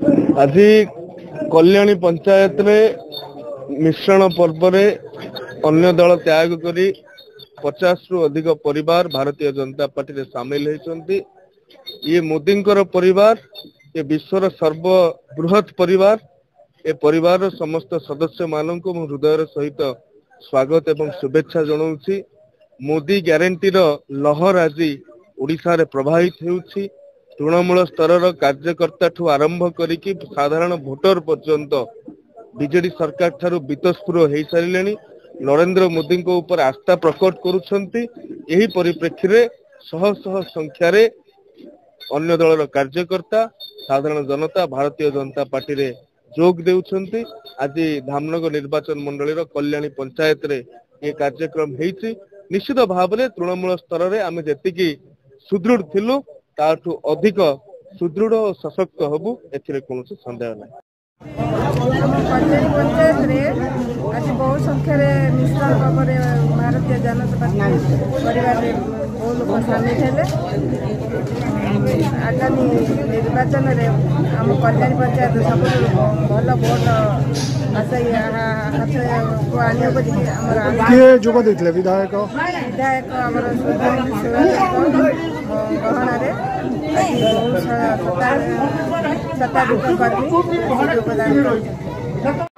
आज कल्याणी पंचायत रे मिश्रण पर्व रे अन्य दल त्याग करी 50 रु अधिक परिवार भारतीय जनता पार्टी रे शामिल होती। ये मोदी परिवार, ये विश्वर सर्वबृहत परिवार। ए परिवार समस्त सदस्य मानक हृदय सहित स्वागत एवं शुभेच्छा जनाऊँगी। मोदी ग्यारंटी लहर आज ओडिशा रे प्रभावित होउछि। तृणमूल स्तर कार्यकर्ता ठू आरंभ करिकी साधारण भोटर पर्यंत बीजेडी सरकार ठारू बीतस्पुर हो सारे नरेंद्र मोदी को ऊपर आस्था प्रकट करुछंती। यही परिप्रेक्षी रे शह शह संख्यार अन्य दलर कार्यकर्ता साधारण जनता भारतीय जनता पार्टी रे जोग देउछंती। आज धामनगर निर्वाचन मंडली कल्याणी पंचायत रे ये कार्यक्रम हेछि। निश्चित भाव में तृणमूल स्तर रे आमे जेतिकी सुदृढ़ थिलु ताठू अधिक सुदृढ़ और सशक्त हबु एथिरे कोनोसी संदेह नै। कल्याणी पंचायत रे आज बहुत संख्यार मिश्रण भाव में भारतीय जनता पार्टी परिवार बहुत लोग शामिल हेले। आगामी निर्वाचन में आम कल्याणी पंचायत सब भल भोट विधायक गहणार शताधिक कर्मी योगदान।